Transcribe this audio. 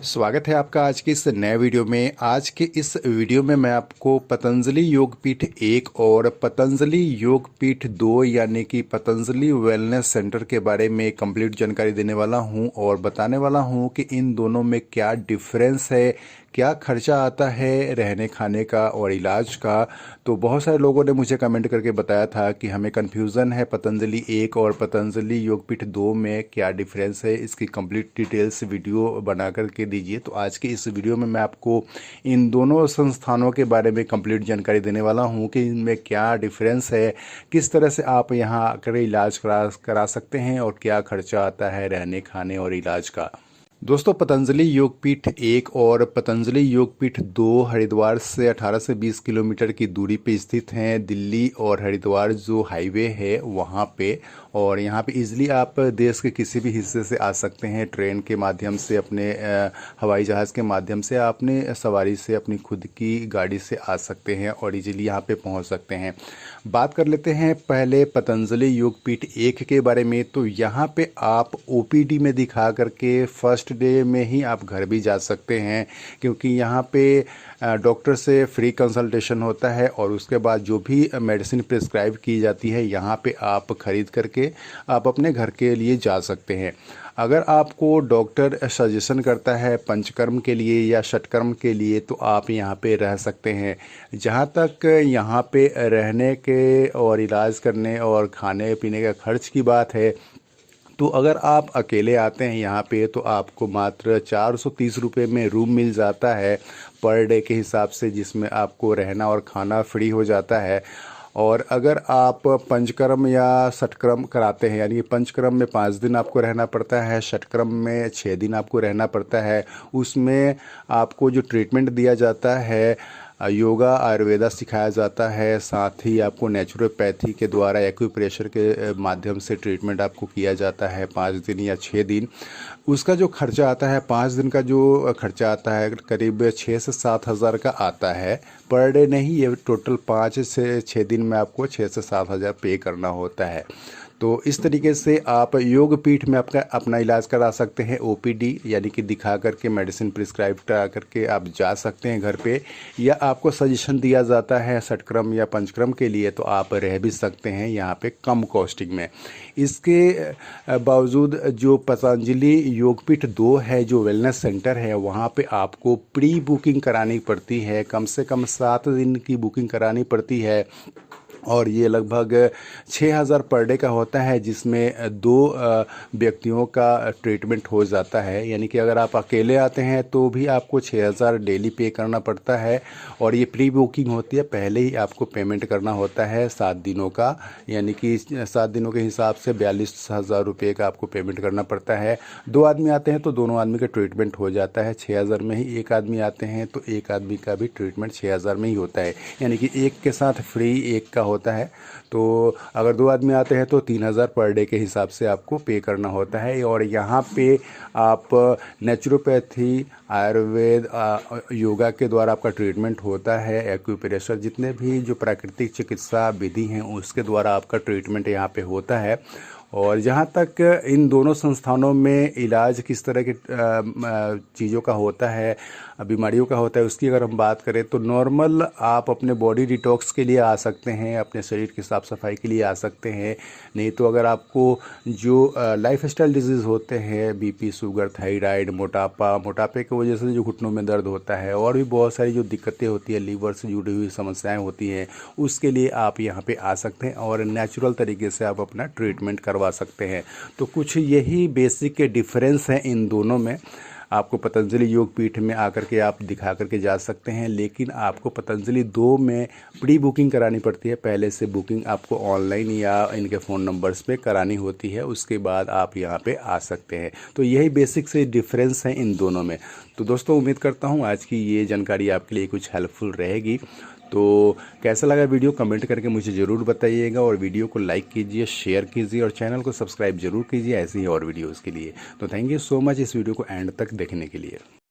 स्वागत है आपका आज के इस नए वीडियो में। आज के इस वीडियो में मैं आपको पतंजलि योगपीठ 1 और पतंजलि योगपीठ 2 यानी कि पतंजलि वेलनेस सेंटर के बारे में कंप्लीट जानकारी देने वाला हूं और बताने वाला हूं कि इन दोनों में क्या डिफरेंस है, क्या खर्चा आता है रहने खाने का और इलाज का। तो बहुत सारे लोगों ने मुझे कमेंट करके बताया था कि हमें कन्फ्यूज़न है पतंजलि 1 और पतंजलि योगपीठ 2 में क्या डिफरेंस है, इसकी कंप्लीट डिटेल्स वीडियो बना करके दीजिए। तो आज की इस वीडियो में मैं आपको इन दोनों संस्थानों के बारे में कंप्लीट जानकारी देने वाला हूं कि इनमें क्या डिफरेंस है, किस तरह से आप यहाँ आकर इलाज करा सकते हैं और क्या खर्चा आता है रहने खाने और इलाज का। दोस्तों, पतंजलि योगपीठ 1 और पतंजलि योगपीठ 2 हरिद्वार से 18 से 20 किलोमीटर की दूरी पे स्थित हैं। दिल्ली और हरिद्वार जो हाईवे है वहाँ पे, और यहाँ पे इजीली आप देश के किसी भी हिस्से से आ सकते हैं। ट्रेन के माध्यम से, अपने हवाई जहाज़ के माध्यम से, अपने सवारी से, अपनी खुद की गाड़ी से आ सकते हैं और इजीली यहाँ पे पहुँच सकते हैं। बात कर लेते हैं पहले पतंजलि योगपीठ 1 के बारे में। तो यहाँ पे आप ओपीडी में दिखा करके फर्स्ट डे में ही आप घर भी जा सकते हैं, क्योंकि यहाँ पे डॉक्टर से फ्री कंसल्टेशन होता है और उसके बाद जो भी मेडिसिन प्रिस्क्राइब की जाती है यहाँ पे आप ख़रीद करके आप अपने घर के लिए जा सकते हैं। अगर आपको डॉक्टर सजेशन करता है पंचकर्म के लिए या षटकर्म के लिए तो आप यहाँ पे रह सकते हैं। जहाँ तक यहाँ पे रहने के और इलाज करने और खाने पीने का खर्च की बात है, तो अगर आप अकेले आते हैं यहाँ पे तो आपको मात्र 430 रुपये में रूम मिल जाता है पर डे के हिसाब से, जिसमें आपको रहना और खाना फ्री हो जाता है। और अगर आप पंचकर्म या षटकर्म कराते हैं, यानी पंचकर्म में 5 दिन आपको रहना पड़ता है, षटकर्म में 6 दिन आपको रहना पड़ता है। उसमें आपको जो ट्रीटमेंट दिया जाता है, योगा आयुर्वेदा सिखाया जाता है, साथ ही आपको नेचुरोपैथी के द्वारा एक्यूप्रेशर के माध्यम से ट्रीटमेंट आपको किया जाता है 5 दिन या 6 दिन। उसका जो खर्चा आता है, 5 दिन का जो खर्चा आता है करीब 6 से 7 हज़ार का आता है पर डे नहीं, ये टोटल 5 से 6 दिन में आपको 6 से 7 हज़ार पे करना होता है। तो इस तरीके से आप योगपीठ में अपना इलाज करा सकते हैं। ओपीडी यानी कि दिखा करके मेडिसिन प्रिस्क्राइब करा करके आप जा सकते हैं घर पे, या आपको सजेशन दिया जाता है षटकर्म या पंचकर्म के लिए तो आप रह भी सकते हैं यहाँ पे कम कॉस्टिंग में। इसके बावजूद जो पतंजलि योगपीठ 2 है, जो वेलनेस सेंटर है, वहाँ पे आपको प्री बुकिंग करानी पड़ती है। कम से कम 7 दिन की बुकिंग करानी पड़ती है और ये लगभग 6,000 पर डे का होता है, जिसमें 2 व्यक्तियों का ट्रीटमेंट हो जाता है। यानी कि अगर आप अकेले आते हैं तो भी आपको 6,000 डेली पे करना पड़ता है और ये प्री बुकिंग होती है, पहले ही आपको पेमेंट करना होता है 7 दिनों का, यानी कि 7 दिनों के हिसाब से 42,000 रुपये का आपको पेमेंट करना पड़ता है। 2 आदमी आते हैं तो दोनों आदमी का ट्रीटमेंट हो जाता है 6,000 में ही। 1 आदमी आते हैं तो 1 आदमी का भी ट्रीटमेंट 6,000 में ही होता है, यानी कि एक के साथ फ्री एक का होता है। तो अगर 2 आदमी आते हैं तो 3,000 पर डे के हिसाब से आपको पे करना होता है। और यहाँ पे आप नेचुरोपैथी, आयुर्वेद, योगा के द्वारा आपका ट्रीटमेंट होता है। एक्यूप्रेशर, जितने भी जो प्राकृतिक चिकित्सा विधि हैं उसके द्वारा आपका ट्रीटमेंट यहाँ पे होता है। और जहाँ तक इन दोनों संस्थानों में इलाज किस तरह के चीज़ों का होता है, बीमारियों का होता है, उसकी अगर हम बात करें तो नॉर्मल आप अपने बॉडी डिटॉक्स के लिए आ सकते हैं, अपने शरीर की साफ़ सफाई के लिए आ सकते हैं। नहीं तो अगर आपको जो लाइफस्टाइल डिजीज़ होते हैं, बीपी, शुगर, थायराइड, मोटापे की वजह से जो घुटनों में दर्द होता है और भी बहुत सारी जो दिक्कतें होती है, लीवर से जुड़ी हुई समस्याएँ होती हैं, उसके लिए आप यहाँ पर आ सकते हैं और नेचुरल तरीके से आप अपना ट्रीटमेंट करवा सकते हैं। तो कुछ यही बेसिक डिफरेंस है इन दोनों में। आपको पतंजलि योगपीठ में आकर के आप दिखा करके जा सकते हैं, लेकिन आपको पतंजलि 2 में प्री बुकिंग करानी पड़ती है। पहले से बुकिंग आपको ऑनलाइन या इनके फ़ोन नंबर्स पे करानी होती है, उसके बाद आप यहाँ पे आ सकते हैं। तो यही बेसिक से डिफरेंस है इन दोनों में। तो दोस्तों, उम्मीद करता हूँ आज की ये जानकारी आपके लिए कुछ हेल्पफुल रहेगी। तो कैसा लगा वीडियो कमेंट करके मुझे ज़रूर बताइएगा और वीडियो को लाइक कीजिए, शेयर कीजिए और चैनल को सब्सक्राइब जरूर कीजिए ऐसे ही और वीडियोज़ के लिए। तो थैंक यू सो मच इस वीडियो को एंड तक देखने के लिए।